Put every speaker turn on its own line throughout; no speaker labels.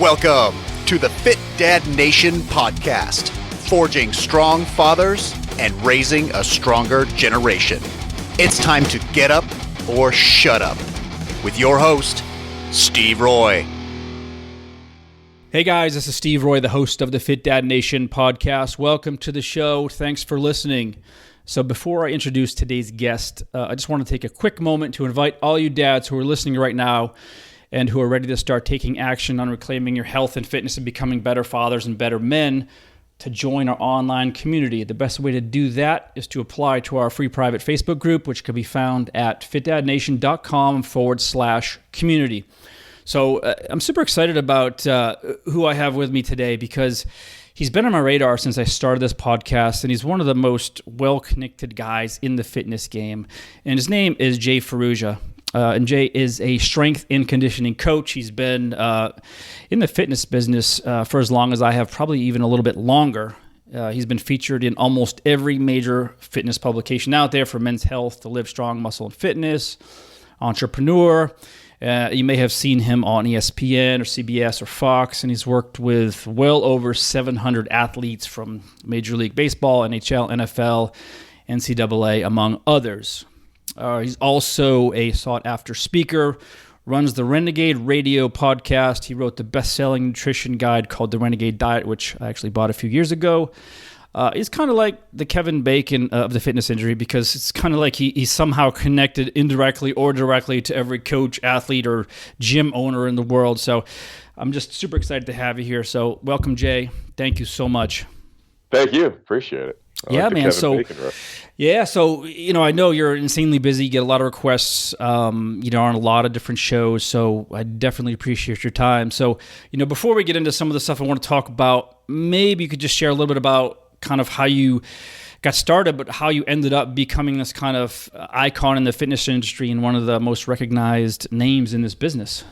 Welcome to the Fit Dad Nation podcast, forging strong fathers and raising a stronger generation. It's time to get up or shut up with your host, Steve Roy.
Hey guys, this is Steve Roy, the host of the Fit Dad Nation podcast. Welcome to the show. Thanks for listening. So before I introduce today's guest, I just want to take a quick moment to invite all you dads who are listening right now and who are ready to start taking action on reclaiming your health and fitness and becoming better fathers and better men to join our online community. The best way to do that is to apply to our free private Facebook group, which can be found at fitdadnation.com/community. So I'm super excited about who I have with me today because he's been on my radar since I started this podcast, and he's one of the most well-connected guys in the fitness game. And his name is Jay Ferruggia. And Jay is a strength and conditioning coach. He's been in the fitness business for as long as I have, probably even a little bit longer. He's been featured in almost every major fitness publication out there, from Men's Health to Live Strong, Muscle and Fitness, Entrepreneur. You may have seen him on ESPN or CBS or Fox, and he's worked with well over 700 athletes from Major League Baseball, NHL, NFL, NCAA, among others. He's also a sought-after speaker, runs the Renegade Radio Podcast. He wrote the best-selling nutrition guide called The Renegade Diet, which I actually bought a few years ago. He's kind of like the Kevin Bacon of the fitness industry, because it's kind of like he's somehow connected indirectly or directly to every coach, athlete, or gym owner in the world. So I'm just super excited to have you here. So welcome, Jay. Thank you so much.
Thank you. Appreciate it.
Yeah, man. So, I know you're insanely busy. You get a lot of requests, on a lot of different shows. So I definitely appreciate your time. So, before we get into some of the stuff I want to talk about, maybe you could just share a little bit about kind of how you got started, but how you ended up becoming this kind of icon in the fitness industry and one of the most recognized names in this business.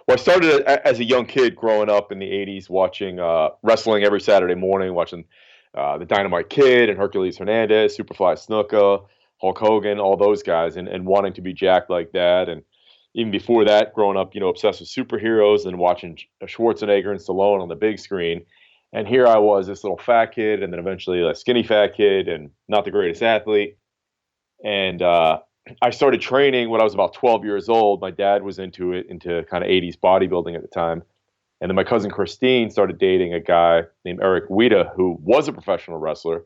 Well, I started as a young kid growing up in the 80s, watching wrestling every Saturday morning, watching the Dynamite Kid and Hercules Hernandez, Superfly Snuka, Hulk Hogan, all those guys, and wanting to be jacked like that. And even before that, growing up, obsessed with superheroes and watching Schwarzenegger and Stallone on the big screen. And here I was, this little fat kid, and then eventually a skinny fat kid and not the greatest athlete. And I started training when I was about 12 years old. My dad was into kind of 80s bodybuilding at the time. And then my cousin Christine started dating a guy named Eric Wita, who was a professional wrestler,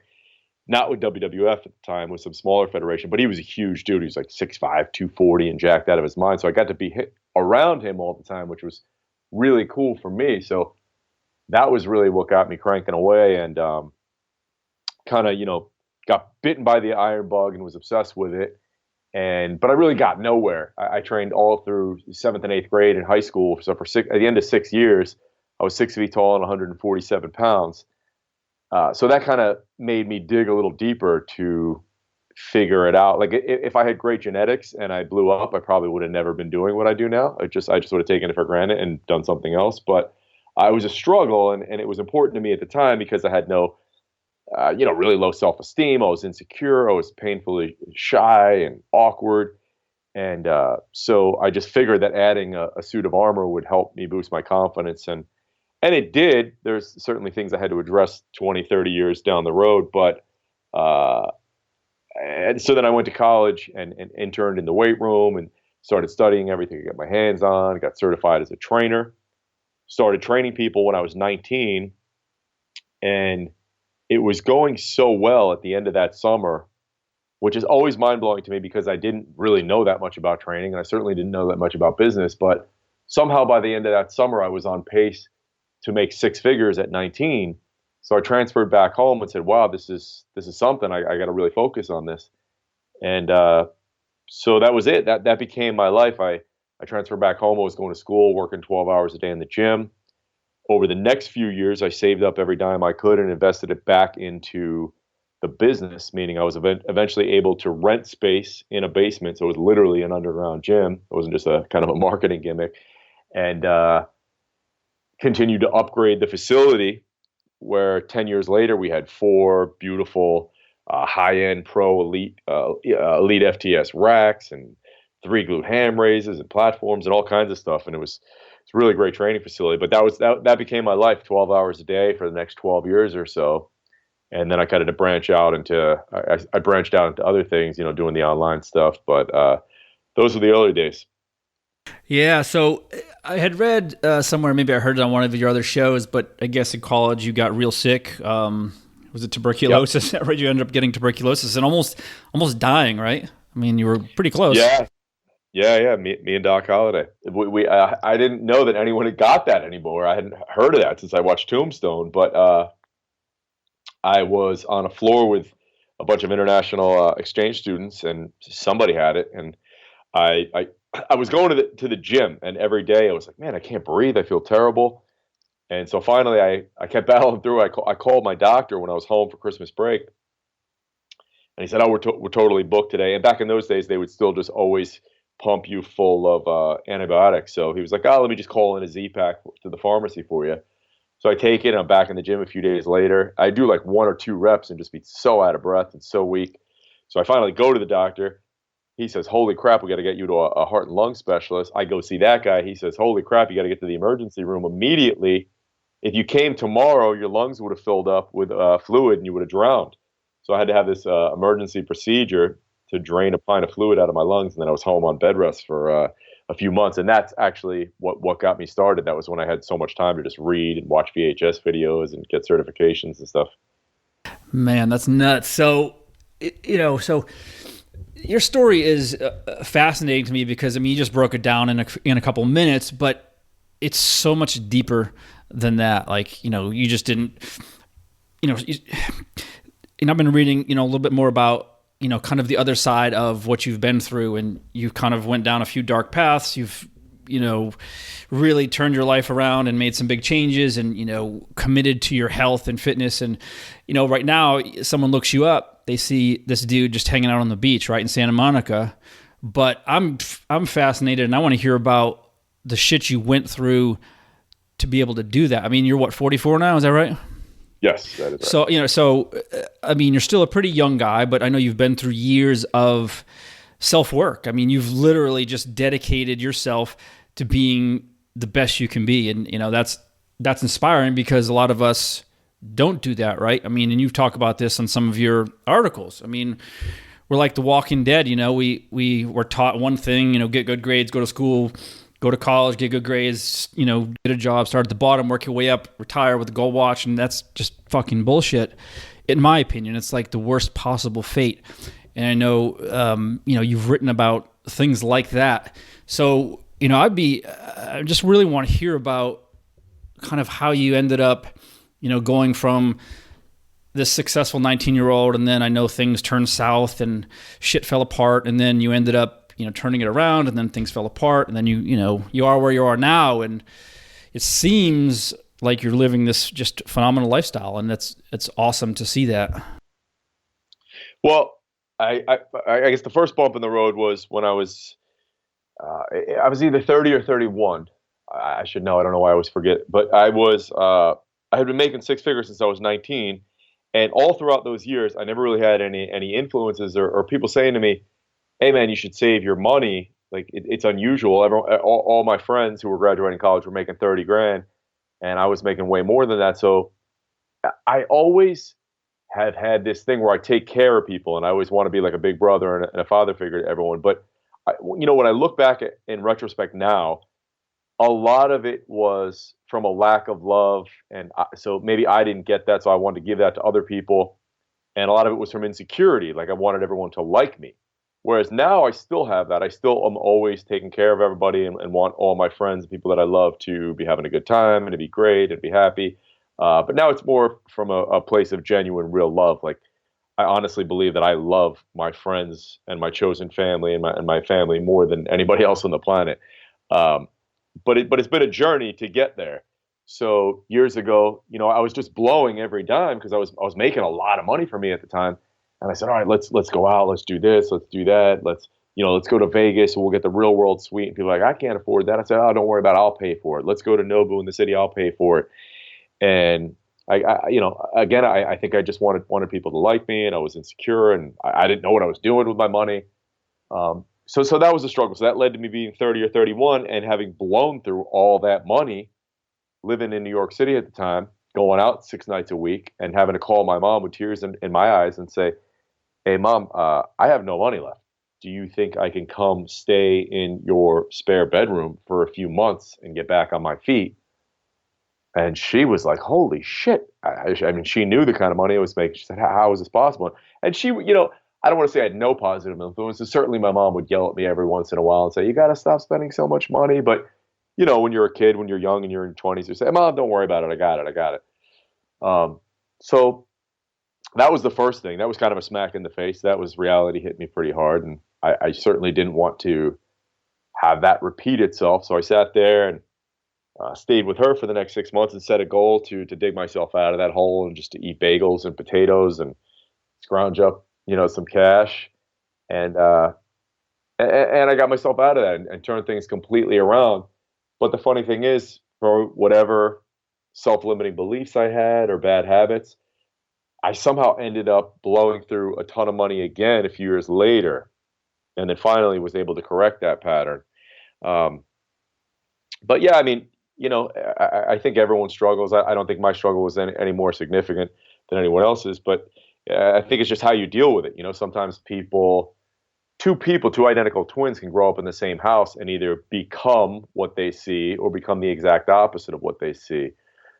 not with WWF at the time, with some smaller federation, but he was a huge dude. He was like 6'5", 240 and jacked out of his mind. So I got to be around him all the time, which was really cool for me. So that was really what got me cranking away, and got bitten by the iron bug and was obsessed with it. But I really got nowhere. I trained all through 7th and 8th grade in high school. So at the end of 6 years, I was 6 feet tall and 147 pounds. So that kind of made me dig a little deeper to figure it out. Like if I had great genetics and I blew up, I probably would have never been doing what I do now. I just would have taken it for granted and done something else. But it was a struggle, and it was important to me at the time because I had no really low self-esteem. I was insecure. I was painfully shy and awkward. And so I just figured that adding a suit of armor would help me boost my confidence. And it did. There's certainly things I had to address 20, 30 years down the road. But and so then I went to college and interned in the weight room and started studying everything I got my hands on, got certified as a trainer, started training people when I was 19. And it was going so well at the end of that summer, which is always mind-blowing to me because I didn't really know that much about training, and I certainly didn't know that much about business. But somehow by the end of that summer, I was on pace to make 6 figures at 19. So I transferred back home and said, wow, this is something. I got to really focus on this. And so that was it. That became my life. I transferred back home. I was going to school, working 12 hours a day in the gym. Over the next few years, I saved up every dime I could and invested it back into the business, meaning I was eventually able to rent space in a basement. So it was literally an underground gym. It wasn't just a kind of a marketing gimmick. And continued to upgrade the facility, where 10 years later we had 4 beautiful high-end pro elite FTS racks and 3 glute ham raises and platforms and all kinds of stuff. And it was It's a really great training facility. But that became my life, 12 hours a day for the next 12 years or so. And then I kind of branched out into other things, doing the online stuff. But those were the early days.
Yeah, so I had read somewhere, maybe I heard it on one of your other shows, but I guess in college you got real sick. Was it tuberculosis? Yep. You ended up getting tuberculosis and almost dying, right? I mean, you were pretty close.
Yeah. Me and Doc Holliday. I didn't know that anyone had got that anymore. I hadn't heard of that since I watched Tombstone, but I was on a floor with a bunch of international exchange students, and somebody had it, and I was going to the gym, and every day I was like, man, I can't breathe. I feel terrible. And so finally I kept battling through. I called my doctor when I was home for Christmas break, and he said, oh, we're totally booked today. And back in those days, they would still just always pump you full of antibiotics. So he was like, oh, let me just call in a Z-Pack to the pharmacy for you. So I take it, and I'm back in the gym a few days later. I do like 1 or 2 reps and just be so out of breath and so weak. So I finally go to the doctor. He says, holy crap, we got to get you to a heart and lung specialist. I go see that guy. He says, holy crap, you got to get to the emergency room immediately. If you came tomorrow, your lungs would have filled up with fluid and you would have drowned. So I had to have this emergency procedure to drain a pint of fluid out of my lungs. And then I was home on bed rest for a few months. And that's actually what got me started. That was when I had so much time to just read and watch VHS videos and get certifications and stuff.
Man, that's nuts. So, so your story is fascinating to me because, I mean, you just broke it down in a couple minutes, but it's so much deeper than that. Like, you just didn't, and I've been reading, a little bit more about, kind of the other side of what you've been through, and you kind of went down a few dark paths. You've, really turned your life around and made some big changes and, committed to your health and fitness. And, right now someone looks you up, they see this dude just hanging out on the beach, right, in Santa Monica. But I'm fascinated, and I want to hear about the shit you went through to be able to do that. I mean, you're 44 now, is that right?
Yes, that is
So,
right.
I mean, you're still a pretty young guy, but I know you've been through years of self-work. I mean, you've literally just dedicated yourself to being the best you can be. And, that's inspiring because a lot of us don't do that, right? I mean, and you've talked about this on some of your articles. I mean, we're like the Walking Dead, we were taught one thing, get good grades, go to school, go to college, get good grades, get a job, start at the bottom, work your way up, retire with a gold watch, and that's just fucking bullshit. In my opinion, it's like the worst possible fate. And I know, you've written about things like that. So, I just really want to hear about kind of how you ended up, going from this successful 19-year-old, and then I know things turned south and shit fell apart, and then you ended up, turning it around, and then things fell apart, and then you are where you are now, and it seems like you're living this just phenomenal lifestyle, and it's awesome to see that.
Well, I guess the first bump in the road was when I was either 30 or 31. I should know. I don't know why I always forget, but I had been making 6 figures since I was 19, and all throughout those years, I never really had any influences or people saying to me, hey man, you should save your money. Like it's unusual. All my friends who were graduating college were making 30 grand, and I was making way more than that. So I always have had this thing where I take care of people, and I always want to be like a big brother and a father figure to everyone. But when I look back in retrospect now, a lot of it was from a lack of love, and so maybe I didn't get that, so I wanted to give that to other people. And a lot of it was from insecurity, like I wanted everyone to like me. Whereas now I still have that. I still am always taking care of everybody and want all my friends and people that I love to be having a good time and to be great and be happy. But now it's more from a place of genuine, real love. Like I honestly believe that I love my friends and my chosen family and my family more than anybody else on the planet. But it's been a journey to get there. So years ago, I was just blowing every dime because I was making a lot of money for me at the time. And I said, all right, let's go out. Let's do this. Let's do that. Let's go to Vegas. We'll get the real world suite. And people are like, I can't afford that. I said, oh, don't worry about it. I'll pay for it. Let's go to Nobu in the city. I'll pay for it. And I think I just wanted people to like me, and I was insecure, and I didn't know what I was doing with my money. So that was a struggle. So that led to me being 30 or 31 and having blown through all that money, living in New York City at the time, going out 6 nights a week, and having to call my mom with tears in my eyes and say, "Hey, Mom, I have no money left. Do you think I can come stay in your spare bedroom for a few months and get back on my feet?" And she was like, "Holy shit." I mean, she knew the kind of money I was making. She said, how is this possible? And she, I don't want to say I had no positive influences. Certainly my mom would yell at me every once in a while and say, "You got to stop spending so much money." But, when you're a kid, when you're young and you're in your 20s, you say, "Mom, don't worry about it. I got it. So that was the first thing. That was kind of a smack in the face. That was reality hit me pretty hard. And I certainly didn't want to have that repeat itself. So I sat there and stayed with her for the next 6 months and set a goal to dig myself out of that hole and just to eat bagels and potatoes and scrounge up, some cash. And I got myself out of that and turned things completely around. But the funny thing is, for whatever self-limiting beliefs I had or bad habits, I somehow ended up blowing through a ton of money again a few years later, and then finally was able to correct that pattern. But yeah, I mean, I think everyone struggles. I don't think my struggle was any more significant than anyone else's, but I think it's just how you deal with it. Sometimes two identical twins can grow up in the same house and either become what they see or become the exact opposite of what they see.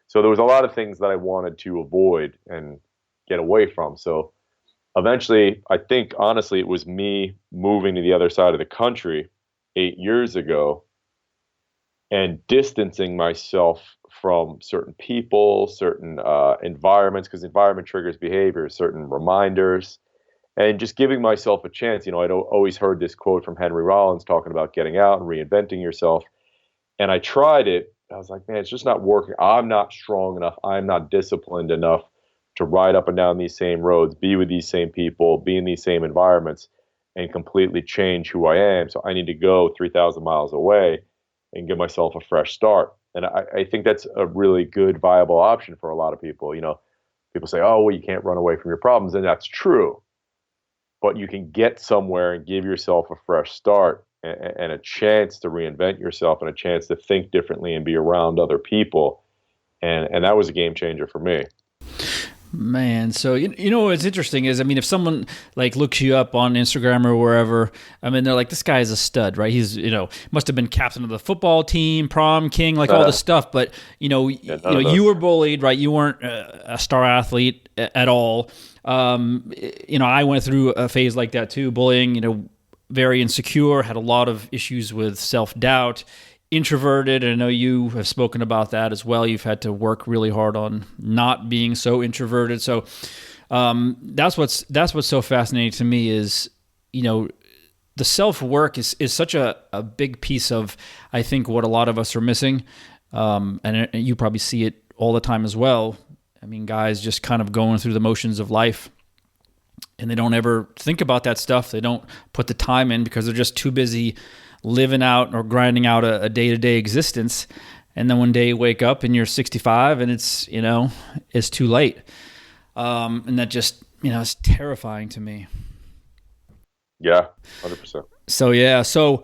So there was a lot of things that I wanted to avoid and get away from. So eventually, I think, honestly, it was me moving to the other side of the country 8 years ago and distancing myself from certain people, certain environments, because environment triggers behavior, certain reminders, and just giving myself a chance. I'd always heard this quote from Henry Rollins talking about getting out and reinventing yourself. And I tried it. I was like, man, it's just not working. I'm not strong enough. I'm not disciplined enough to ride up and down these same roads, be with these same people, be in these same environments, and completely change who I am. So I need to go 3,000 miles away and give myself a fresh start. And I think that's a really good, viable option for a lot of people. People say, "Oh, well, you can't run away from your problems." And that's true. But you can get somewhere and give yourself a fresh start and a chance to reinvent yourself and a chance to think differently and be around other people. And that was a game changer for me.
Man, so what's interesting is, I mean, if someone looks you up on Instagram or wherever, I mean, they're like, this guy is a stud, right? He's must have been captain of the football team, prom king, all this stuff. But you were bullied, right? You weren't a star athlete at all. I went through a phase like that too, bullying. Very insecure, had a lot of issues with self-doubt. Introverted, and I know you have spoken about that as well. You've had to work really hard on not being so introverted. So that's what's so fascinating to me is, the self-work is such a big piece of, I think, what a lot of us are missing. And you probably see it all the time as well. I mean, guys just kind of going through the motions of life, and they don't ever think about that stuff. They don't put the time in because they're just too busy living out or grinding out a day-to-day existence. And then one day you wake up and you're 65 and it's too late. And that just, it's terrifying to me.
Yeah, 100%.
So, yeah. So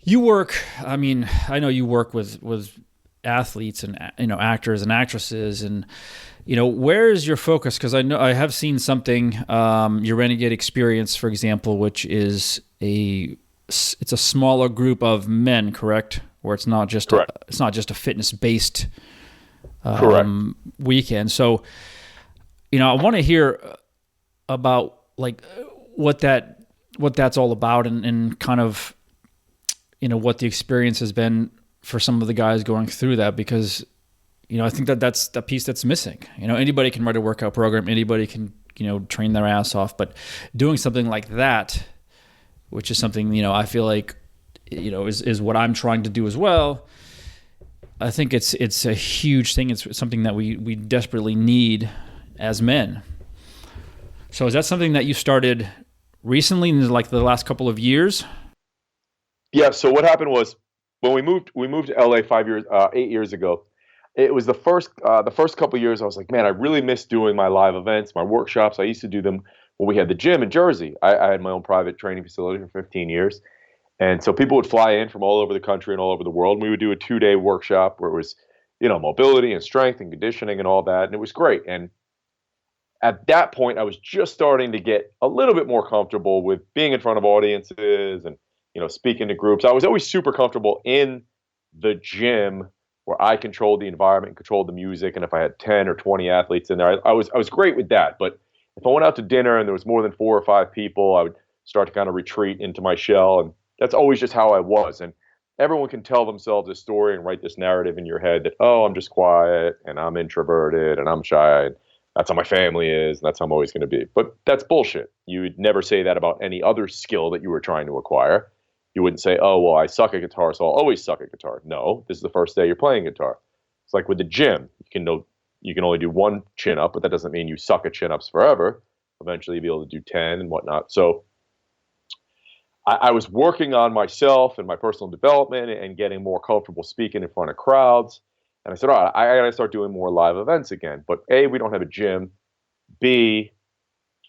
you work, I mean, I know you work with athletes and, actors and actresses, and, where is your focus? Because I know I have seen something, your Renegade experience, for example, which is it's a smaller group of men, correct? Where it's not just a fitness-based weekend. So, I want to hear about what that's all about and kind of what the experience has been for some of the guys going through that, because I think that's the piece that's missing. Anybody can write a workout program, anybody can train their ass off, but doing something like that, which is something, I feel like, is what I'm trying to do as well. I think it's a huge thing. It's something that we desperately need as men. So is that something that you started recently in the last couple of years?
Yeah. So what happened was when we moved to LA 8 years ago. It was the first couple of years I was like, man, I really miss doing my live events, my workshops. I used to do them when we had the gym in Jersey. I had my own private training facility for 15 years. And so people would fly in from all over the country and all over the world. And we would do a 2-day workshop where it was, mobility and strength and conditioning and all that. And it was great. And at that point, I was just starting to get a little bit more comfortable with being in front of audiences and, speaking to groups. I was always super comfortable in the gym where I controlled the environment, controlled the music. And if I had 10 or 20 athletes in there, I was great with that. But if I went out to dinner and there was more than 4 or 5 people, I would start to kind of retreat into my shell. And that's always just how I was. And everyone can tell themselves this story and write this narrative in your head that, oh, I'm just quiet and I'm introverted and I'm shy. And that's how my family is. And that's how I'm always going to be. But that's bullshit. You would never say that about any other skill that you were trying to acquire. You wouldn't say, oh, well, I suck at guitar, so I'll always suck at guitar. No, this is the first day you're playing guitar. It's like with the gym. You can only do 1 chin-up, but that doesn't mean you suck at chin-ups forever. Eventually you'll be able to do 10 and whatnot. So I was working on myself and my personal development and getting more comfortable speaking in front of crowds. And I said, all right, I got to start doing more live events again. But A, we don't have a gym. B,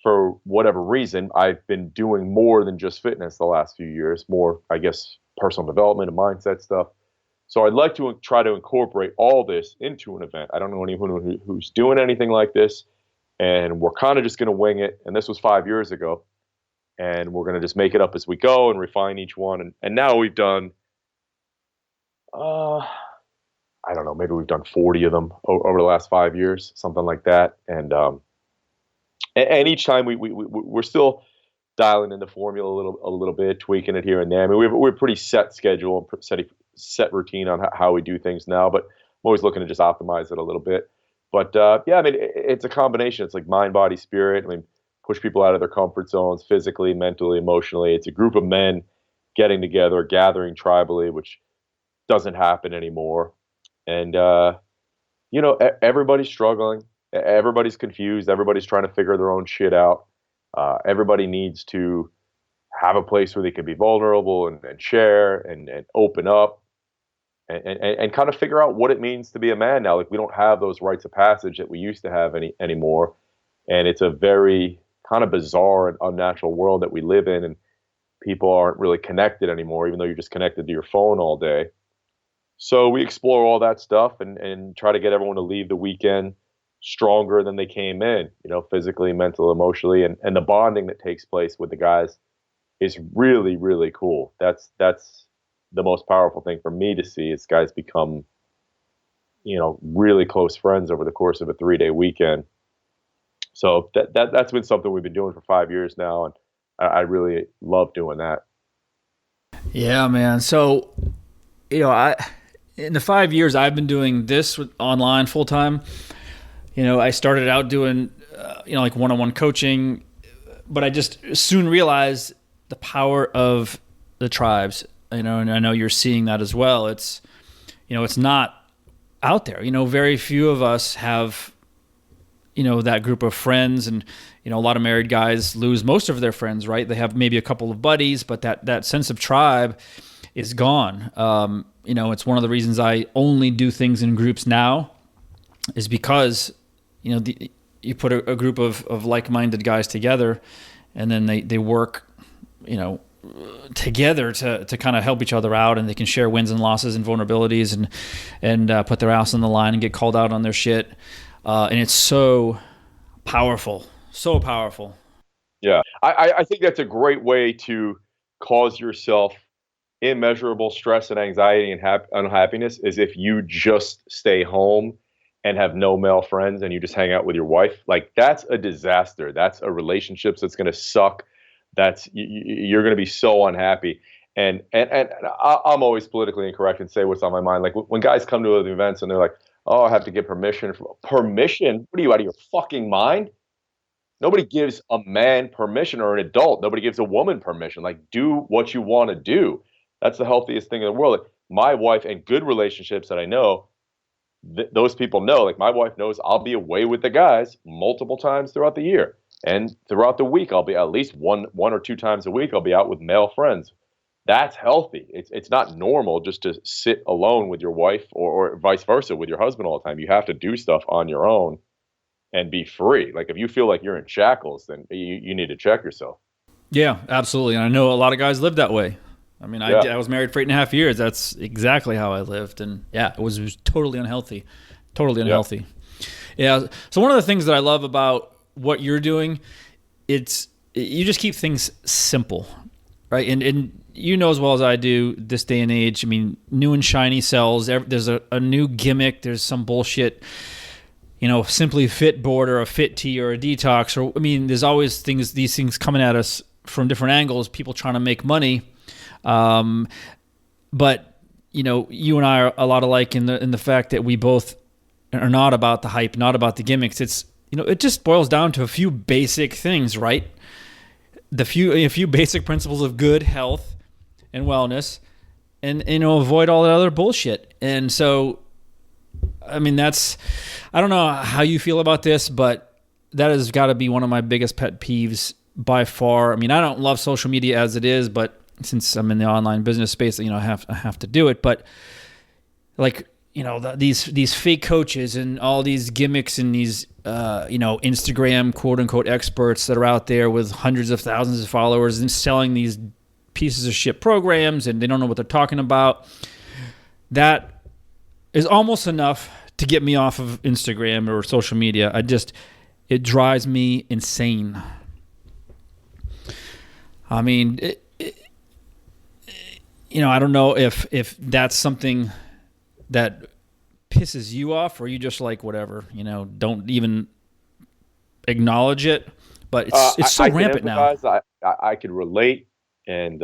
for whatever reason, I've been doing more than just fitness the last few years, more, I guess, personal development and mindset stuff. So I'd like to try to incorporate all this into an event. I don't know anyone who's doing anything like this, and we're kind of just going to wing it. And this was 5 years ago, and we're going to just make it up as we go and refine each one. And now we've done, I don't know, maybe we've done 40 of them over the last 5 years, something like that. And each time we're still dialing in the formula a little bit, tweaking it here and there. I mean, we're pretty set schedule and set routine on how we do things now, but I'm always looking to just optimize it a little bit. But yeah, I mean, it's a combination. It's like mind, body, spirit. I mean, push people out of their comfort zones, physically, mentally, emotionally. It's a group of men getting together, gathering tribally, which doesn't happen anymore. And everybody's struggling. Everybody's confused. Everybody's trying to figure their own shit out. Everybody needs to have a place where they can be vulnerable and share and open up and kind of figure out what it means to be a man now. Like, we don't have those rites of passage that we used to have anymore. And it's a very kind of bizarre and unnatural world that we live in. And people aren't really connected anymore, even though you're just connected to your phone all day. So we explore all that stuff and try to get everyone to leave the weekend stronger than they came in, physically, mentally, emotionally, and the bonding that takes place with the guys is really, really cool. That's the most powerful thing for me to see is guys become, really close friends over the course of a 3-day weekend. So that's been something we've been doing for 5 years now, and I really love doing that.
Yeah, man. So, in the 5 years I've been doing this online full time, I started out doing, like one-on-one coaching, but I just soon realized the power of the tribes, and I know you're seeing that as well. It's, it's not out there. Very few of us have, that group of friends, and, a lot of married guys lose most of their friends, right? They have maybe a couple of buddies, but that sense of tribe is gone. It's one of the reasons I only do things in groups now is because you put a group of like-minded guys together, and then they work, together to kind of help each other out, and they can share wins and losses and vulnerabilities and put their ass on the line and get called out on their shit. And it's so powerful, so powerful.
Yeah, I think that's a great way to cause yourself immeasurable stress and anxiety and unhappiness is if you just stay home and have no male friends and you just hang out with your wife. Like, that's a disaster. That's a relationship that's going to suck. You're going to be so unhappy. And I'm always politically incorrect and say what's on my mind. Like, when guys come to the events and they're like, oh, I have to get permission. Permission? What are you, out of your fucking mind? Nobody gives a man permission, or an adult. Nobody gives a woman permission. Like, do what you want to do. That's the healthiest thing in the world. Like, my wife and good relationships that I know, those people know, like, my wife knows I'll be away with the guys multiple times throughout the year. And throughout the week, I'll be at least one or two times a week, I'll be out with male friends. That's healthy. It's not normal just to sit alone with your wife or vice versa with your husband all the time. You have to do stuff on your own and be free. Like, if you feel like you're in shackles, then you need to check yourself.
Yeah, absolutely. And I know a lot of guys live that way. I mean, I was married for 8.5 years. That's exactly how I lived. And yeah, it was totally unhealthy. Totally unhealthy. Yeah. So one of the things that I love about what you're doing, you just keep things simple, right? And you know as well as I do this day and age, I mean, new and shiny sells. There's a new gimmick. There's some bullshit, Simply Fit board or a Fit Tea or a detox. Or I mean, there's always these things coming at us from different angles, people trying to make money. But, you and I are a lot alike in the fact that we both are not about the hype, not about the gimmicks. It's, it just boils down to a few basic things, right? A few basic principles of good health and wellness, and avoid all that other bullshit. And so, I mean, I don't know how you feel about this, but that has got to be one of my biggest pet peeves by far. I mean, I don't love social media as it is, but since I'm in the online business space, I have to do it. But like, these fake coaches and all these gimmicks and these Instagram quote unquote experts that are out there with hundreds of thousands of followers and selling these pieces of shit programs, and they don't know what they're talking about. That is almost enough to get me off of Instagram or social media. It drives me insane. I mean, I don't know if that's something that pisses you off, or you just like whatever, don't even acknowledge it. But it's so rampant now.
I could relate, and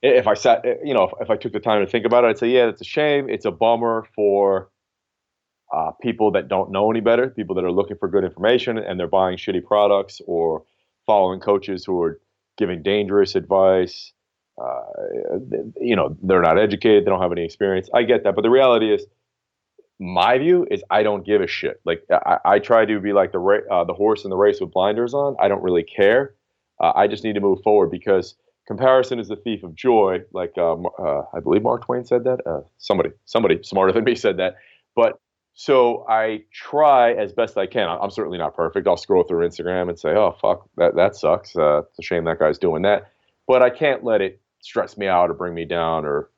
if I sat, if I took the time to think about it, I'd say, yeah, it's a shame. It's a bummer for people that don't know any better, people that are looking for good information and they're buying shitty products or following coaches who are giving dangerous advice. They're not educated. They don't have any experience. I get that. But the reality is, my view is I don't give a shit. Like I try to be like the horse in the race with blinders on. I don't really care. I just need to move forward, because comparison is the thief of joy. Like I believe Mark Twain said that. Somebody smarter than me said that. But so I try as best I can. I'm certainly not perfect. I'll scroll through Instagram and say, oh, fuck, that sucks. It's a shame that guy's doing that. But I can't let it stress me out or bring me down or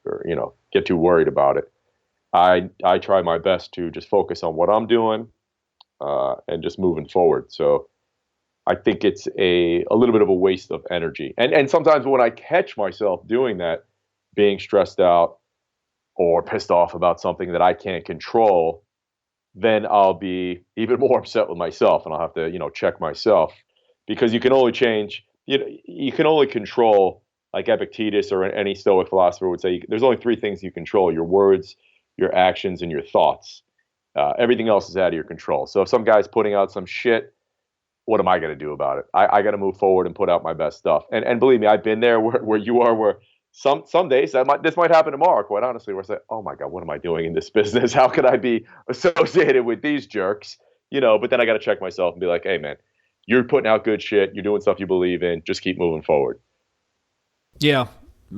get too worried about it. I try my best to just focus on what I'm doing and just moving forward. So I think it's a little bit of a waste of energy. And sometimes when I catch myself doing that, being stressed out or pissed off about something that I can't control, then I'll be even more upset with myself, and I'll have to, check myself, because you can only change, you can only control, like Epictetus or any Stoic philosopher would say, there's only three things you control: your words, your actions, and your thoughts. Everything else is out of your control. So if some guy's putting out some shit, what am I going to do about it? I got to move forward and put out my best stuff. And believe me, I've been there where you are, where some days this might happen tomorrow, quite honestly, where I say, oh my God, what am I doing in this business? How could I be associated with these jerks? But then I got to check myself and be like, hey man, you're putting out good shit. You're doing stuff you believe in. Just keep moving forward. Yeah.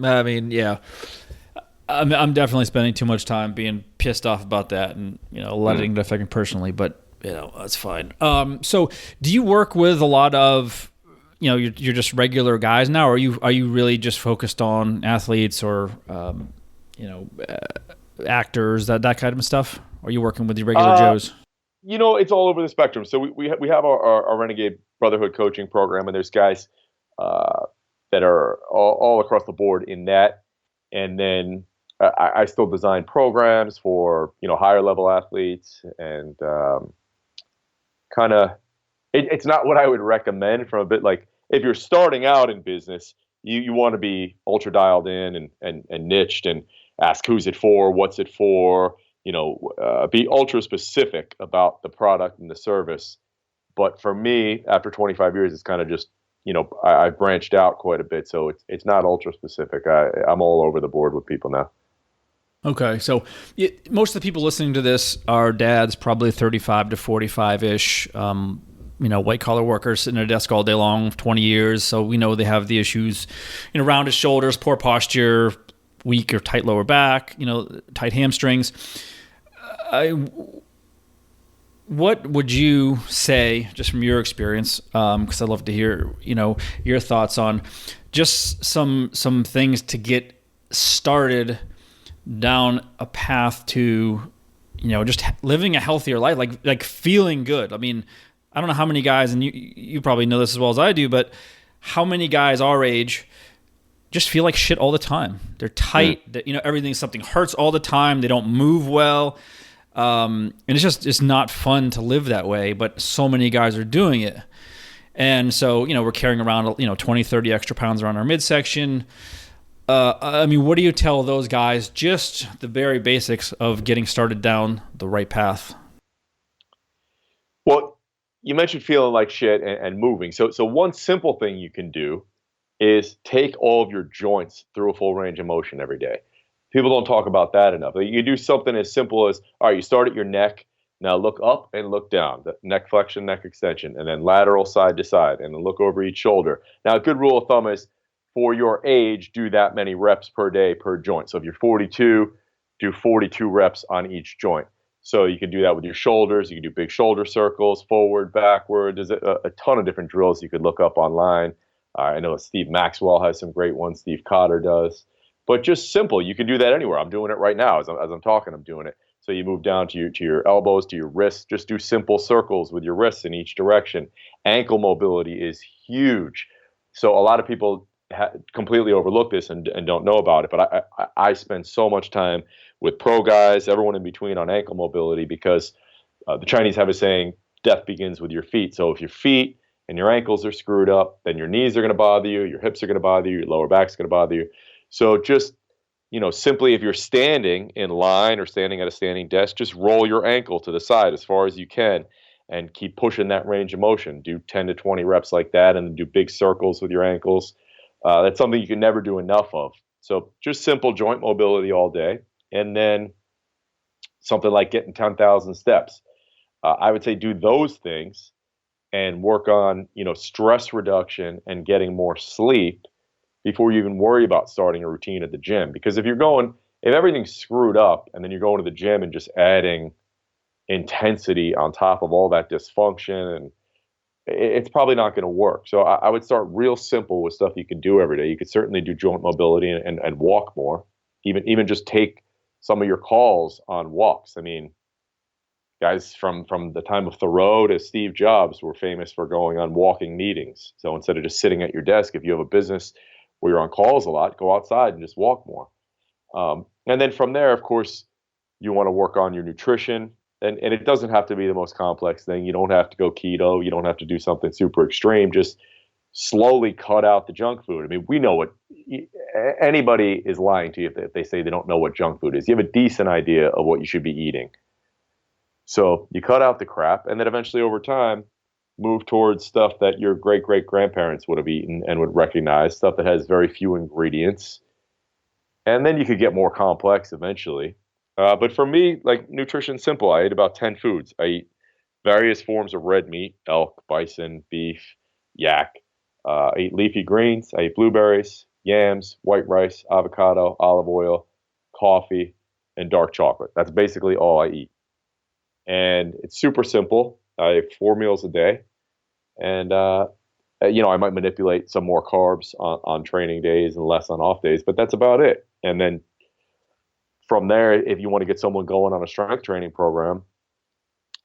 I mean, yeah. I'm definitely spending too much time being pissed off about that and, letting it affect me personally, but that's fine. So do you work with a lot of, you're just regular guys now, or are you really just focused on athletes or, actors, that kind of stuff? Or are you working with the regular Joes?
It's all over the spectrum. So we have our Renegade Brotherhood coaching program, and there's guys that are all across the board in that. And then I still design programs for, higher level athletes, and it's not what I would recommend from a bit. Like, if you're starting out in business, you want to be ultra dialed in and niched, and ask who's it for, what's it for, be ultra specific about the product and the service. But for me, after 25 years, it's kind of just, I've branched out quite a bit. So it's not ultra specific. I'm all over the board with people now.
Okay. So most of the people listening to this are dads, probably 35 to 45-ish, white collar workers sitting at a desk all day long, 20 years. So we know they have the issues, rounded shoulders, poor posture, weak or tight lower back, tight hamstrings. What would you say, just from your experience, because I'd love to hear, your thoughts on just some things to get started down a path to, just living a healthier life, like feeling good. I mean, I don't know how many guys, and you probably know this as well as I do, but how many guys our age just feel like shit all the time. They're tight. That something hurts all the time. They don't move well, and it's not fun to live that way. But so many guys are doing it, and so we're carrying around 20, 30 extra pounds around our midsection. What do you tell those guys? Just the very basics of getting started down the right path.
Well, you mentioned feeling like shit and moving. So one simple thing you can do is take all of your joints through a full range of motion every day. People don't talk about that enough. You do something as simple as, all right, you start at your neck. Now look up and look down. The neck flexion, neck extension, and then lateral side to side, and then look over each shoulder. Now, a good rule of thumb is, for your age, do that many reps per day per joint. So if you're 42, do 42 reps on each joint. So you can do that with your shoulders. You can do big shoulder circles, forward, backward. There's a ton of different drills you could look up online. I know Steve Maxwell has some great ones. Steve Cotter does. But just simple. You can do that anywhere. I'm doing it right now. As I'm talking, I'm doing it. So you move down to your elbows, to your wrists. Just do simple circles with your wrists in each direction. Ankle mobility is huge. So a lot of people completely overlook this and don't know about it. But I spend so much time with pro guys, everyone in between, on ankle mobility, because the Chinese have a saying, death begins with your feet. So if your feet and your ankles are screwed up, then your knees are going to bother you, your hips are going to bother you, your lower back's going to bother you. So just, simply, if you're standing in line or standing at a standing desk, just roll your ankle to the side as far as you can and keep pushing that range of motion. Do 10 to 20 reps like that, and then do big circles with your ankles. That's something you can never do enough of. So just simple joint mobility all day. And then something like getting 10,000 steps. I would say do those things and work on, stress reduction and getting more sleep before you even worry about starting a routine at the gym. Because if everything's screwed up and then you're going to the gym and just adding intensity on top of all that dysfunction, and it's probably not going to work. So I would start real simple with stuff you can do every day. You could certainly do joint mobility and walk more, even just take some of your calls on walks. I mean, guys from the time of Thoreau to Steve Jobs were famous for going on walking meetings. So instead of just sitting at your desk, if you have a business where you're on calls a lot, go outside and just walk more. And then from there, of course, you want to work on your nutrition. And it doesn't have to be the most complex thing. You don't have to go keto. You don't have to do something super extreme. Just slowly cut out the junk food. I mean, we know what anybody is lying to you if they say they don't know what junk food is. You have a decent idea of what you should be eating. So you cut out the crap, and then eventually over time, move towards stuff that your great-great-grandparents would have eaten and would recognize, stuff that has very few ingredients. And then you could get more complex eventually. But for me, like, nutrition's simple. I eat about 10 foods. I eat various forms of red meat: elk, bison, beef, yak. I eat leafy greens. I eat blueberries, yams, white rice, avocado, olive oil, coffee, and dark chocolate. That's basically all I eat. And it's super simple. I eat 4 meals a day. And, I might manipulate some more carbs on training days and less on off days, but that's about it. And then from there, if you want to get someone going on a strength training program,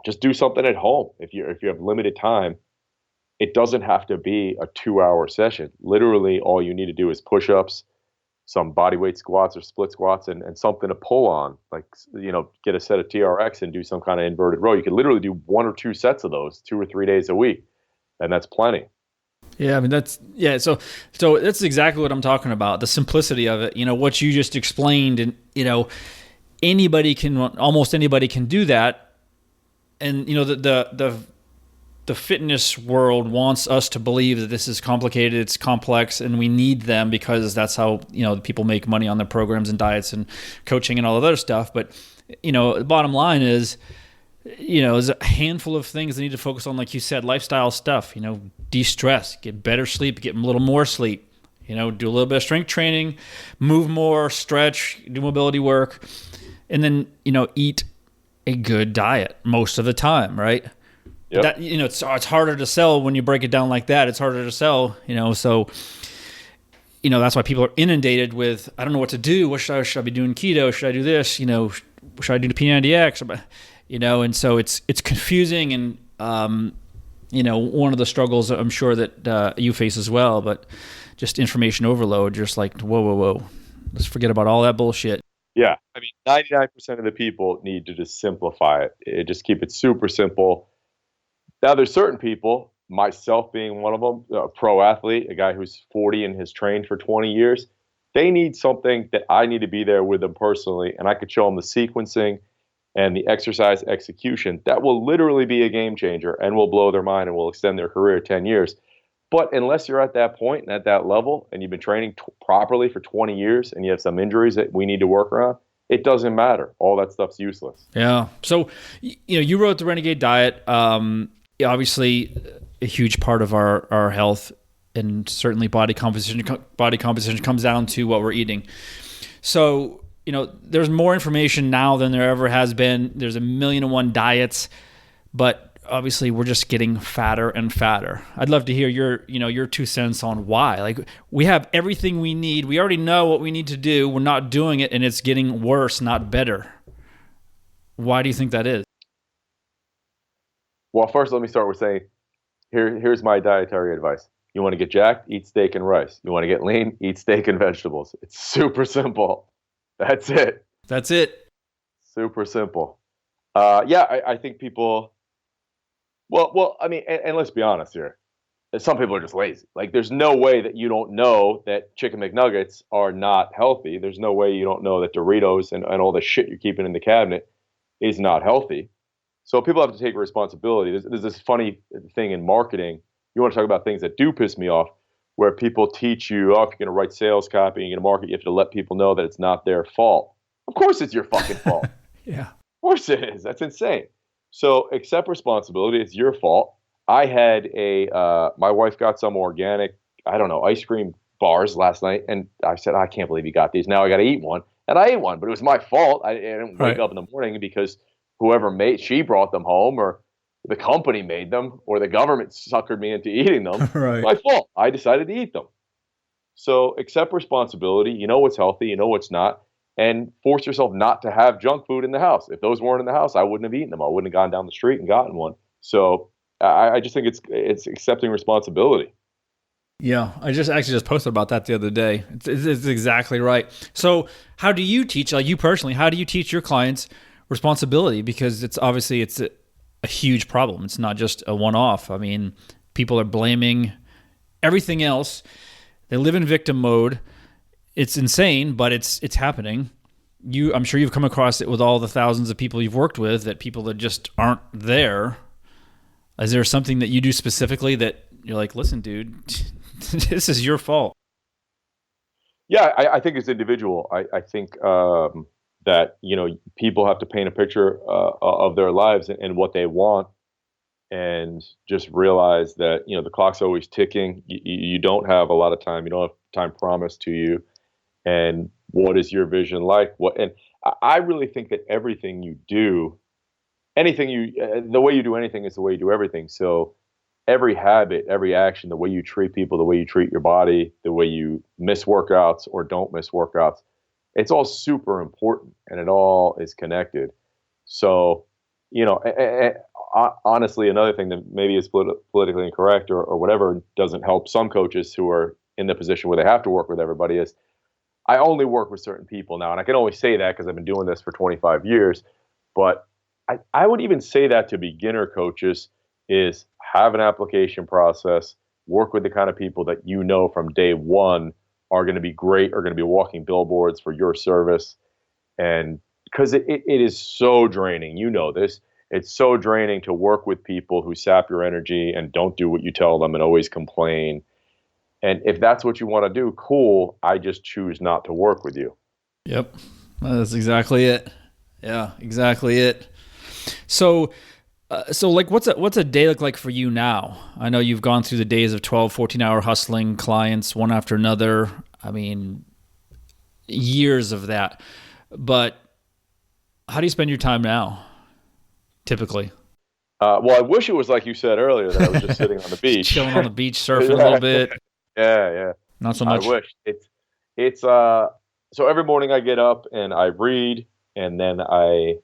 just do something at home. If you have limited time, it doesn't have to be a 2-hour session. Literally, all you need to do is push-ups, some bodyweight squats or split squats, and something to pull on. Like, get a set of TRX and do some kind of inverted row. You can literally do 1 or 2 sets of those 2 or 3 days a week, and that's plenty.
Yeah, I mean, so that's exactly what I'm talking about. The simplicity of it, what you just explained, and almost anybody can do that. And the fitness world wants us to believe that this is complicated, it's complex, and we need them because that's how people make money on their programs and diets and coaching and all of that other stuff. But the bottom line is, there's a handful of things they need to focus on, like you said, lifestyle stuff. De-stress, get better sleep, get a little more sleep. Do a little bit of strength training, move more, stretch, do mobility work, and then eat a good diet most of the time, right?
Yep.
That it's harder to sell when you break it down like that. It's harder to sell, So that's why people are inundated with, I don't know what to do. What should I be doing? Keto? Should I do this? Should I do the P90X? And so it's confusing, and one of the struggles I'm sure that you face as well, but just information overload, just like, whoa. Let's forget about all that bullshit.
Yeah. I mean, 99% of the people need to just simplify it. Just keep it super simple. Now, there's certain people, myself being one of them, a pro athlete, a guy who's 40 and has trained for 20 years, they need something that I need to be there with them personally, and I could show them the sequencing and the exercise execution that will literally be a game changer and will blow their mind and will extend their career 10 years. But unless you're at that point and at that level and you've been training properly for 20 years and you have some injuries that we need to work around, it doesn't matter. All that stuff's useless.
Yeah. So, you wrote the Renegade Diet. Obviously, a huge part of our health, and certainly body composition comes down to what we're eating. So, there's more information now than there ever has been. There's 1,000,001 diets, but obviously we're just getting fatter and fatter. I'd love to hear your 2 cents on why. Like, we have everything we need. We already know what we need to do. We're not doing it, and it's getting worse, not better. Why do you think that is?
Well, first, let me start with saying, here's my dietary advice. You want to get jacked? Eat steak and rice. You want to get lean? Eat steak and vegetables. It's super simple. That's it.
That's it.
Super simple. I think people... Well, I mean, and let's be honest here. Some people are just lazy. Like, there's no way that you don't know that chicken McNuggets are not healthy. There's no way you don't know that Doritos and all the shit you're keeping in the cabinet is not healthy. So people have to take responsibility. There's this funny thing in marketing. You want to talk about things that do piss me off, where people teach you, if you're going to write sales copy, you're going to market, you have to let people know that it's not their fault. Of course it's your fucking fault.
Yeah.
Of course it is. That's insane. So accept responsibility. It's your fault. I had my wife got some organic, ice cream bars last night. And I said, I can't believe you got these. Now I got to eat one. And I ate one, but it was my fault. I didn't wake up in the morning because she brought them home, or the company made them, or the government suckered me into eating them.
Right.
It's my fault. I decided to eat them. So accept responsibility. You know what's healthy. You know what's not. And force yourself not to have junk food in the house. If those weren't in the house, I wouldn't have eaten them. I wouldn't have gone down the street and gotten one. So I just think it's accepting responsibility.
Yeah, I just posted about that the other day. It's exactly right. So how do you teach, like you personally, how do you teach your clients responsibility? Because it's obviously a huge problem. It's not just a one-off. I mean, people are blaming everything else. They live in victim mode. It's insane, but it's happening. I'm sure you've come across it with all the thousands of people you've worked with, that people that just aren't there. Is there something that you do specifically that you're like, listen, dude, this is your fault?
Yeah, I think it's individual. I think that people have to paint a picture of their lives and what they want, and just realize that the clock's always ticking. You don't have a lot of time. You don't have time promised to you. And what is your vision like? And I really think that everything you do, the way you do anything is the way you do everything. So every habit, every action, the way you treat people, the way you treat your body, the way you miss workouts or don't miss workouts, it's all super important, and it all is connected. So, honestly, another thing that maybe is politically incorrect or whatever doesn't help some coaches who are in the position where they have to work with everybody is, I only work with certain people now. And I can only say that because I've been doing this for 25 years. But I would even say that to beginner coaches is have an application process, work with the kind of people that from day one are going to be great, are going to be walking billboards for your service. And because it is so draining, this. It's so draining to work with people who sap your energy and don't do what you tell them and always complain. And if that's what you want to do, cool. I just choose not to work with you.
Yep. That's exactly it. Yeah, exactly it. So like what's a day look like for you now? I know you've gone through the days of 12, 14-hour hustling clients one after another. I mean, years of that. But how do you spend your time now, typically?
Well, I wish it was like you said earlier, that I was just sitting on the beach.
Chilling on the beach, surfing a little bit.
Yeah.
Not so much.
I wish. It's so every morning I get up and I read, and then I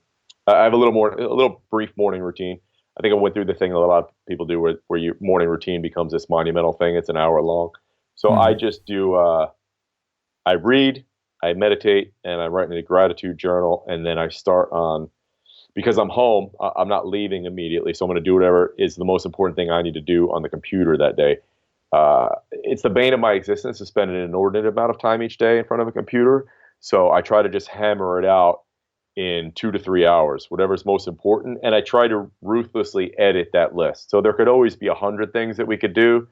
have a little brief morning routine. I think I went through the thing that a lot of people do where your morning routine becomes this monumental thing. It's an hour long. So I just do I read, I meditate, and I write in a gratitude journal, and then I start on, because I'm home, I'm not leaving immediately, so I'm going to do whatever is the most important thing I need to do on the computer that day. It's the bane of my existence to spend an inordinate amount of time each day in front of a computer, so I try to just hammer it out in 2 to 3 hours, whatever's most important, and I try to ruthlessly edit that list. So there could always be 100 things that we could do,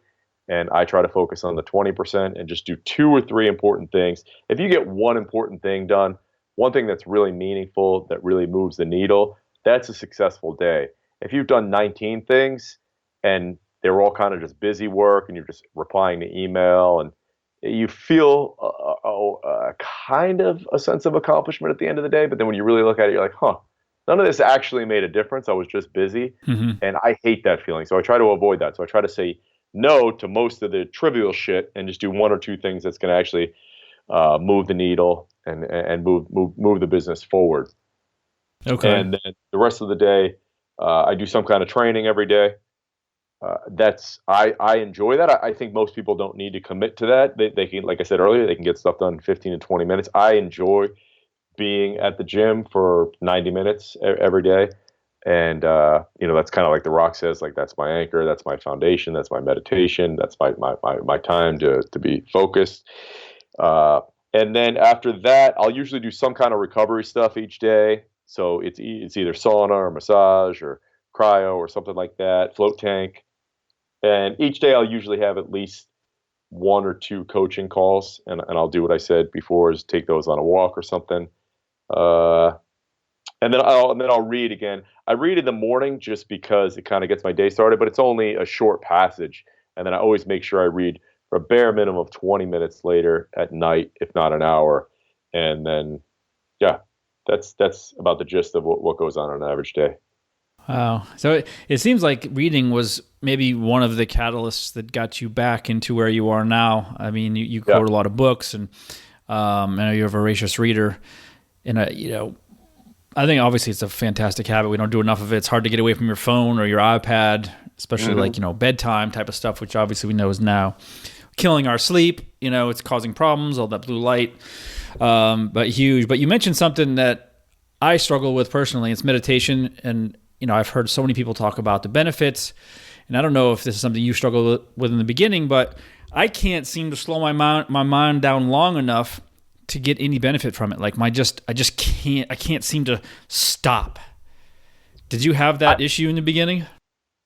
and I try to focus on the 20% and just do 2 or 3 important things. If you get one important thing done, one thing that's really meaningful, that really moves the needle, that's a successful day. If you've done 19 things and they're all kind of just busy work and you're just replying to email and you feel kind of a sense of accomplishment at the end of the day, but then when you really look at it, you're like, none of this actually made a difference. I was just busy. And I hate that feeling. So I try to avoid that. So I try to say no to most of the trivial shit and just do 1 or 2 things that's going to actually move the needle and move the business forward. Okay. And then the rest of the day, I do some kind of training every day. I enjoy that. I think most people don't need to commit to that. They can, like I said earlier, they can get stuff done in 15 to 20 minutes. I enjoy being at the gym for 90 minutes every day. And, that's kind of like The Rock says, like, that's my anchor, that's my foundation, that's my meditation, that's my time to be focused. And then after that, I'll usually do some kind of recovery stuff each day. So it's either sauna or massage or cryo or something like that, float tank. And each day I'll usually have at least 1 or 2 coaching calls, and I'll do what I said before, is take those on a walk or something. And then I'll read again. I read in the morning just because it kind of gets my day started, but it's only a short passage. And then I always make sure I read for a bare minimum of 20 minutes later at night, if not an hour. And then, that's about the gist of what goes on an average day.
Wow. So it seems like reading was maybe one of the catalysts that got you back into where you are now. I mean, you quote a lot of books, and I know you're a voracious reader. And, I think obviously it's a fantastic habit. We don't do enough of it. It's hard to get away from your phone or your iPad, especially like, bedtime type of stuff, which obviously we know is now killing our sleep. It's causing problems, all that blue light, but huge. But you mentioned something that I struggle with personally. It's meditation. And, I've heard so many people talk about the benefits, and I don't know if this is something you struggled with in the beginning, but I can't seem to slow my mind down long enough to get any benefit from it. Like I just can't seem to stop. Did you have that issue in the beginning?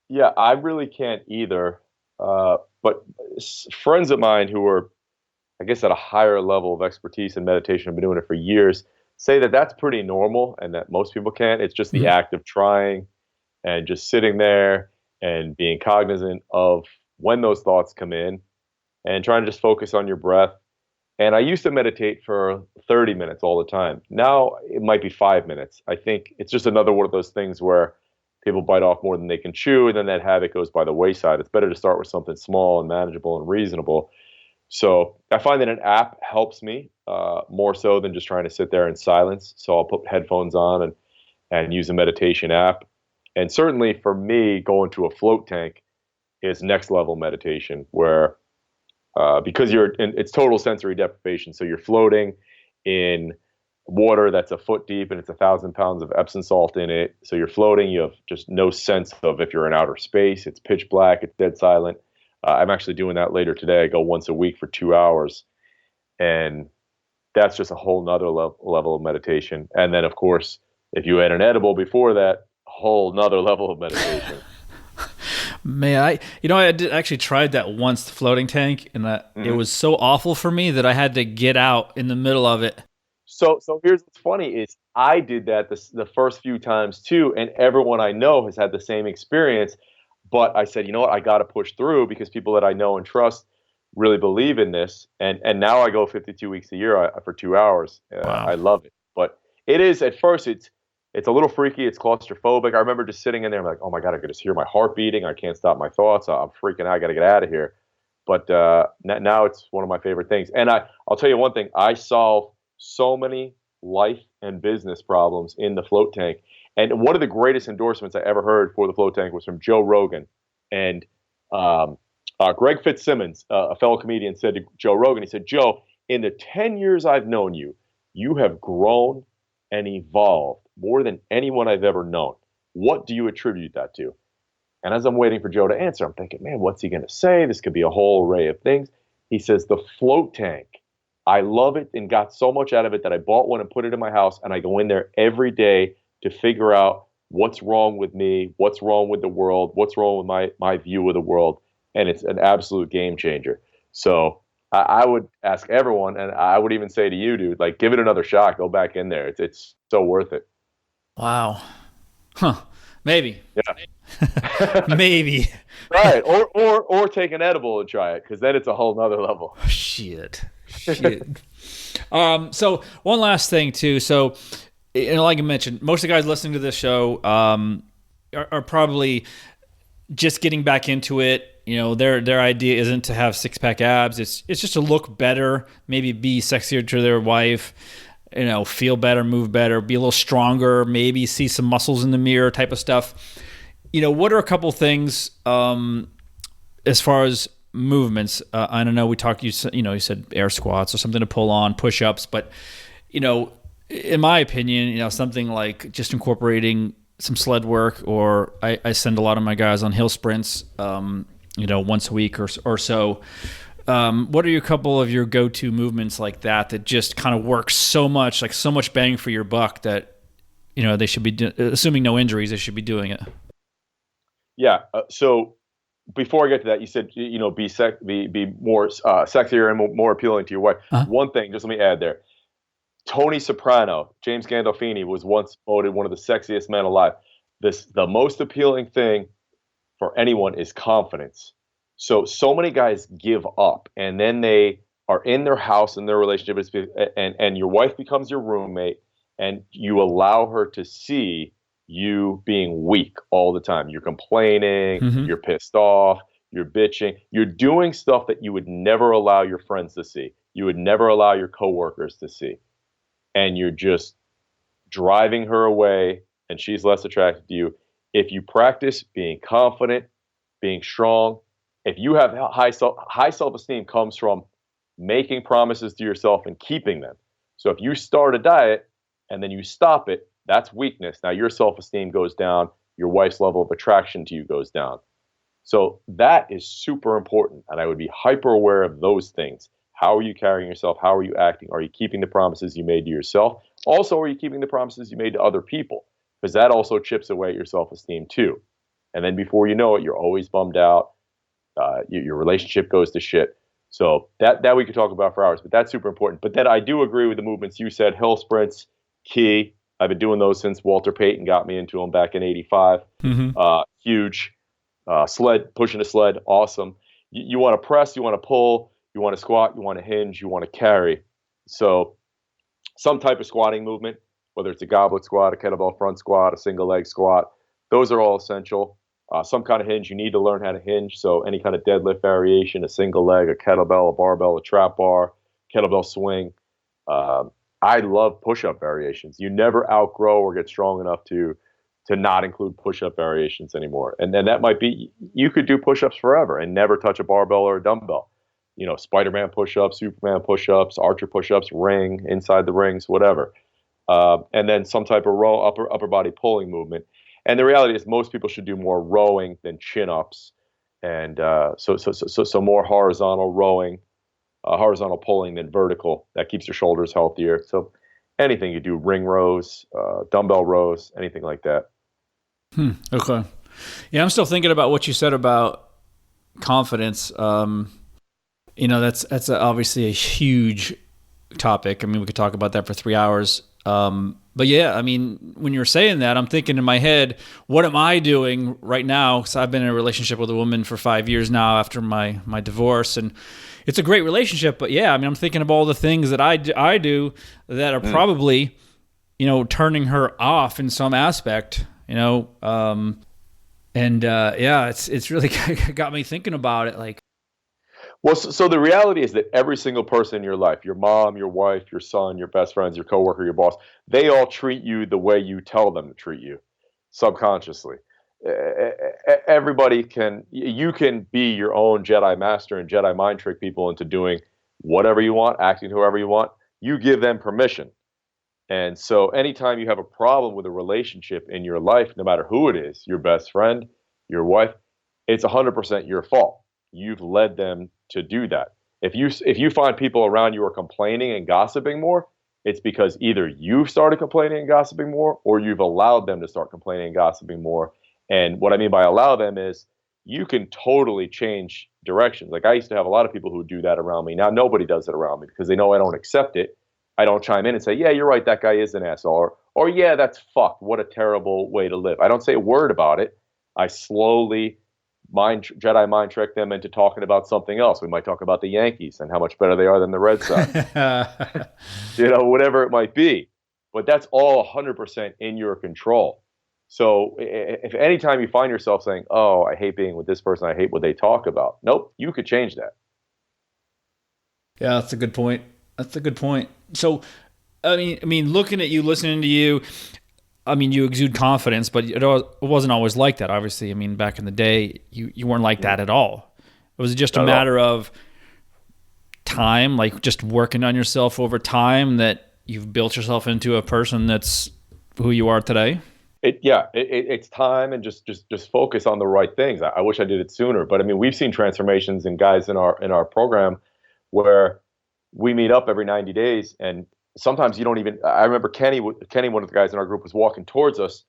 Yeah, I really can't either. But friends of mine who are, I guess, at a higher level of expertise in meditation, have been doing it for years, say that that's pretty normal and that most people can't. It's just the act of trying and just sitting there and being cognizant of when those thoughts come in and trying to just focus on your breath. And I used to meditate for 30 minutes all the time. Now it might be 5 minutes. I think it's just another one of those things where people bite off more than they can chew, and then that habit goes by the wayside. It's better to start with something small and manageable and reasonable. So I find that an app helps me more so than just trying to sit there in silence. So I'll put headphones on and use a meditation app. And certainly for me, going to a float tank is next level meditation, where because it's total sensory deprivation. So you're floating in water that's a foot deep and it's 1,000 pounds of Epsom salt in it. So you're floating. You have just no sense of if you're in outer space. It's pitch black. It's dead silent. I'm actually doing that later today. I go once a week for 2 hours. And that's just a whole nother level of meditation. And then, of course, if you had an edible before that, a whole nother level of meditation.
I actually tried that once, the floating tank, and it was so awful for me that I had to get out in the middle of it.
So here's what's funny is I did that the first few times too, and everyone I know has had the same experience. But I said, you know what, I got to push through because people that I know and trust really believe in this. And now I go 52 weeks a year for 2 hours. Wow. I love it. But it is, at first, it's a little freaky. It's claustrophobic. I remember just sitting in there, I'm like, oh my God, I could just hear my heart beating. I can't stop my thoughts. I'm freaking out. I got to get out of here. But now it's one of my favorite things. And I'll tell you one thing. I solve so many life and business problems in the float tank. And one of the greatest endorsements I ever heard for the float tank was from Joe Rogan. And Greg Fitzsimmons, a fellow comedian, said to Joe Rogan, he said, Joe, in the 10 years I've known you, you have grown and evolved more than anyone I've ever known. What do you attribute that to? And as I'm waiting for Joe to answer, I'm thinking, man, what's he going to say? This could be a whole array of things. He says, the float tank. I love it and got so much out of it that I bought one and put it in my house. And I go in there every day to figure out what's wrong with me, what's wrong with the world, what's wrong with my view of the world. And it's an absolute game changer. So I would ask everyone, and I would even say to you, dude, like, give it another shot. Go back in there. It's so worth it.
Wow. Huh. Maybe.
Yeah.
Maybe.
Right. Or take an edible and try it, because then it's a whole nother level.
Shit. So one last thing too. So, like I mentioned, most of the guys listening to this show are probably just getting back into it. You know, their idea isn't to have six-pack abs. It's just to look better, maybe be sexier to their wife, you know, feel better, move better, be a little stronger, maybe see some muscles in the mirror type of stuff. You know, what are a couple things as far as movements? I don't know, we talked, you said air squats or something to pull on, push-ups, but, you know, in my opinion, you know, something like just incorporating some sled work, or I send a lot of my guys on hill sprints, you know, once a week or so. What are a couple of your go-to movements like that just kind of work so much, like so much bang for your buck that, you know, they should be, assuming no injuries, they should be doing it?
Yeah. So before I get to that, you said, you know, be more sexier and more appealing to your wife. Uh-huh. One thing, just let me add there. Tony Soprano, James Gandolfini, was once voted one of the sexiest men alive. The most appealing thing for anyone is confidence. So many guys give up, and then they are in their house and their relationship, and your wife becomes your roommate, and you allow her to see you being weak all the time. You're complaining, mm-hmm. You're pissed off, you're bitching, you're doing stuff that you would never allow your friends to see. You would never allow your coworkers to see. And you're just driving her away, and she's less attracted to you. If you practice being confident, being strong, if you have high self-esteem comes from making promises to yourself and keeping them. So if you start a diet and then you stop it, that's weakness. Now your self-esteem goes down, your wife's level of attraction to you goes down. So that is super important, and I would be hyper aware of those things. How are you carrying yourself? How are you acting? Are you keeping the promises you made to yourself? Also, are you keeping the promises you made to other people? Because that also chips away at your self-esteem too. And then before you know it, you're always bummed out. Your relationship goes to shit. So that we could talk about for hours, but that's super important. But then I do agree with the movements you said. Hill sprints, key. I've been doing those since Walter Payton got me into them back in '85. Mm-hmm. Huge. Pushing a sled, awesome. You want to press, you want to pull, you want to squat, you want to hinge, you want to carry. So some type of squatting movement, whether it's a goblet squat, a kettlebell front squat, a single leg squat, those are all essential. Some kind of hinge, you need to learn how to hinge. So any kind of deadlift variation, a single leg, a kettlebell, a barbell, a trap bar, kettlebell swing. I love push-up variations. You never outgrow or get strong enough to not include push-up variations anymore. And then that might be, you could do push-ups forever and never touch a barbell or a dumbbell. You know, Spider-Man push-ups, Superman push-ups, Archer push-ups, ring, inside the rings, whatever. And then some type of row, upper body pulling movement. And the reality is most people should do more rowing than chin-ups. And so more horizontal rowing, horizontal pulling than vertical. That keeps your shoulders healthier. So anything you do, ring rows, dumbbell rows, anything like that.
Okay. Yeah, I'm still thinking about what you said about confidence. You know, that's obviously a huge topic. I mean, we could talk about that for 3 hours. But yeah, I mean, when you're saying that, I'm thinking in my head, what am I doing right now? Because I've been in a relationship with a woman for 5 years now after my divorce, and it's a great relationship. But yeah, I mean, I'm thinking of all the things that I do that are probably, you know, turning her off in some aspect, you know. Yeah, it's really got me thinking about it. Like,
Well, so the reality is that every single person in your life, your mom, your wife, your son, your best friends, your coworker, your boss, they all treat you the way you tell them to treat you subconsciously. Everybody you can be your own Jedi master and Jedi mind trick people into doing whatever you want, acting whoever you want. You give them permission. And so anytime you have a problem with a relationship in your life, no matter who it is, your best friend, your wife, it's 100% your fault. You've led them to do that. If you find people around you are complaining and gossiping more, it's because either you've started complaining and gossiping more, or you've allowed them to start complaining and gossiping more. And what I mean by allow them is you can totally change directions. Like I used to have a lot of people who do that around me. Now nobody does it around me because they know I don't accept it. I don't chime in and say, yeah, you're right, that guy is an asshole. Or yeah, that's fucked. What a terrible way to live. I don't say a word about it. I slowly Jedi mind trick them into talking about something else. We might talk about the Yankees and how much better they are than the Red Sox. Whatever it might be. But that's all 100% in your control. So if anytime you find yourself saying, oh, I hate being with this person, I hate what they talk about. Nope, you could change that.
Yeah, that's a good point. So, I mean, looking at you, listening to you, I mean, you exude confidence, but it wasn't always like that, obviously. I mean, back in the day, you weren't like that at all. It was just a matter of time, like just working on yourself over time, that you've built yourself into a person that's who you are today. It's time, and just focus on the right things. I wish I did it sooner, but I mean, we've seen transformations in guys in our program where we meet up every 90 days, and sometimes you don't even. I remember Kenny, one of the guys in our group, was walking towards us,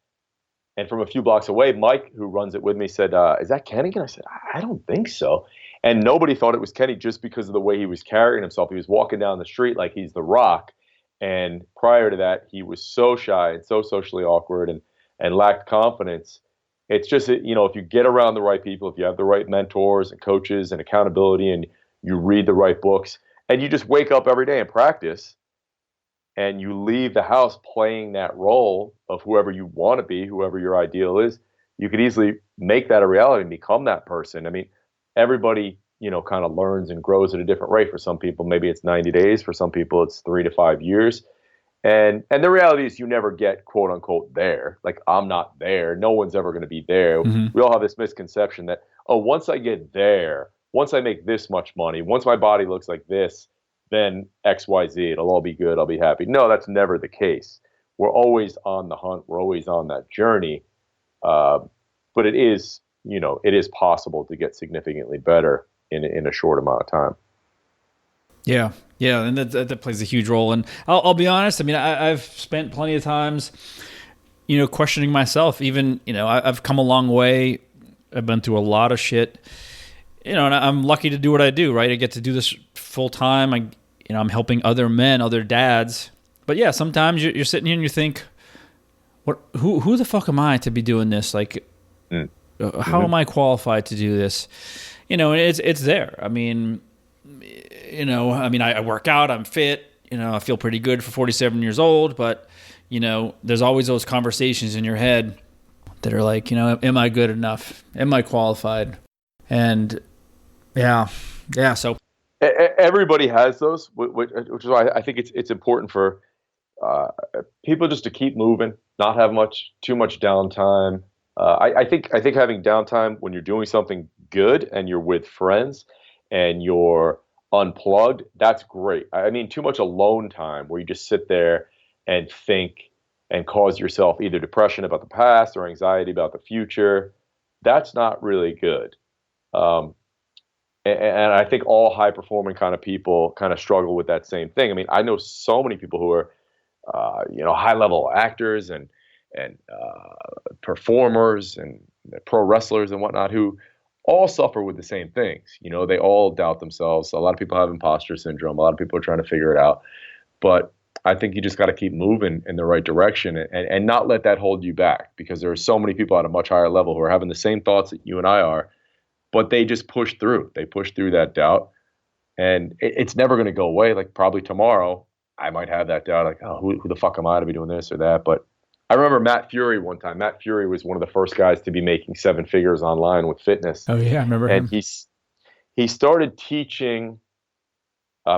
and from a few blocks away, Mike, who runs it with me, said, "Is that Kenny?" And I said, "I don't think so." And nobody thought it was Kenny just because of the way he was carrying himself. He was walking down the street like he's the Rock, and prior to that, he was so shy and so socially awkward and lacked confidence. It's just, if you get around the right people, if you have the right mentors and coaches and accountability, and you read the right books, and you just wake up every day and practice, and you leave the house playing that role of whoever you want to be, whoever your ideal is, you could easily make that a reality and become that person. I mean, everybody, kind of learns and grows at a different rate. For some people, maybe it's 90 days. For some people, it's 3 to 5 years. And the reality is you never get, quote unquote, there. Like, I'm not there. No one's ever going to be there. Mm-hmm. We all have this misconception that, once I get there, once I make this much money, once my body looks like this, then X, Y, Z, it'll all be good. I'll be happy. No, that's never the case. We're always on the hunt. We're always on that journey. But it is possible to get significantly better in a short amount of time. Yeah, and that plays a huge role. And I'll be honest. I mean, I've spent plenty of times, questioning myself. Even, I've come a long way. I've been through a lot of shit. And I'm lucky to do what I do. Right, I get to do this full time. I'm helping other men, other dads. But yeah, sometimes you're sitting here and you think, who the fuck am I to be doing this? Like, how am I qualified to do this? And it's there. I mean, I work out, I'm fit, I feel pretty good for 47 years old, but, there's always those conversations in your head that are like, am I good enough? Am I qualified? And so.
Everybody has those, which is why I think it's important for people just to keep moving, not have too much downtime. I think having downtime when you're doing something good and you're with friends and you're unplugged, that's great. I mean, too much alone time where you just sit there and think and cause yourself either depression about the past or anxiety about the future, that's not really good. And I think all high performing kind of people kind of struggle with that same thing. I mean, I know so many people who are, high level actors and performers and pro wrestlers and whatnot who all suffer with the same things. They all doubt themselves. A lot of people have imposter syndrome. A lot of people are trying to figure it out. But I think you just got to keep moving in the right direction and not let that hold you back, because there are so many people at a much higher level who are having the same thoughts that you and I are, but they just push through. They push through that doubt, and it's never going to go away. Like, probably tomorrow I might have that doubt, like, oh, who the fuck am I to be doing this or that? But I remember Matt Fury one time. Matt Fury was one of the first guys to be making 7 figures online with fitness.
Oh yeah, I remember him.
And he started teaching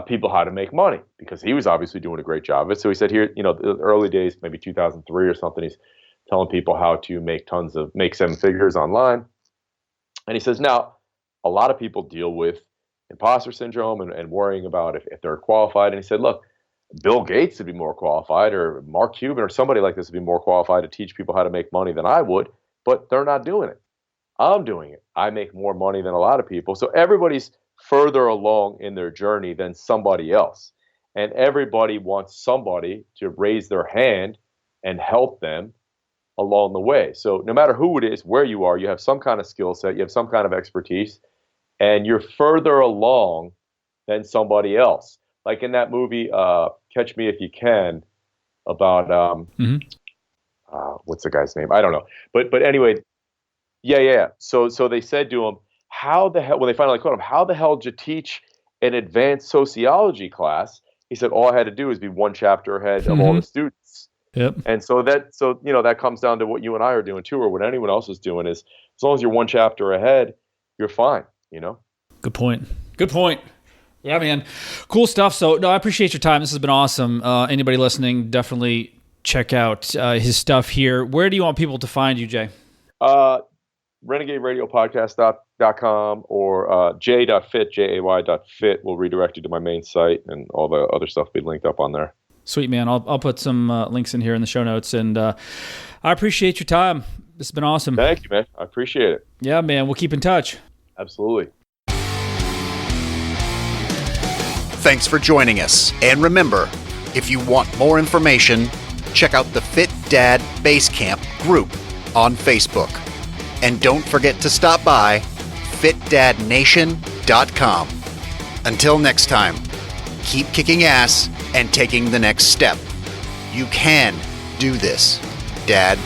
people how to make money, because he was obviously doing a great job of it. So he said, here, the early days, maybe 2003 or something, he's telling people how to make seven figures online. And he says, now, a lot of people deal with imposter syndrome and worrying about if they're qualified. And he said, look, Bill Gates would be more qualified, or Mark Cuban or somebody like this would be more qualified to teach people how to make money than I would, but they're not doing it. I'm doing it. I make more money than a lot of people. So everybody's further along in their journey than somebody else. And everybody wants somebody to raise their hand and help them along the way. So no matter who it is, where you are, you have some kind of skill set, you have some kind of expertise, and you're further along than somebody else. Like in that movie, Catch Me If You Can, about what's the guy's name? I don't know. But anyway, yeah. So they said to him, how the hell, when they finally caught him, how the hell did you teach an advanced sociology class? He said, all I had to do is be one chapter ahead of all the students.
Yep.
And so that comes down to what you and I are doing too, or what anyone else is doing, is as long as you're one chapter ahead, you're fine,
Good point. Yeah, man. Cool stuff. So, no, I appreciate your time. This has been awesome. Anybody listening, definitely check out his stuff here. Where do you want people to find you, Jay?
Renegade Radio Podcast.com or j.fit, jay.fit will redirect you to my main site, and all the other stuff will be linked up on there.
Sweet, man. I'll put some links in here in the show notes, and I appreciate your time. This has been awesome.
Thank you, man. I appreciate it.
Yeah, man. We'll keep in touch.
Absolutely.
Thanks for joining us. And remember, if you want more information, check out the Fit Dad Basecamp group on Facebook. And don't forget to stop by fitdadnation.com. Until next time, keep kicking ass and taking the next step. You can do this, Dad.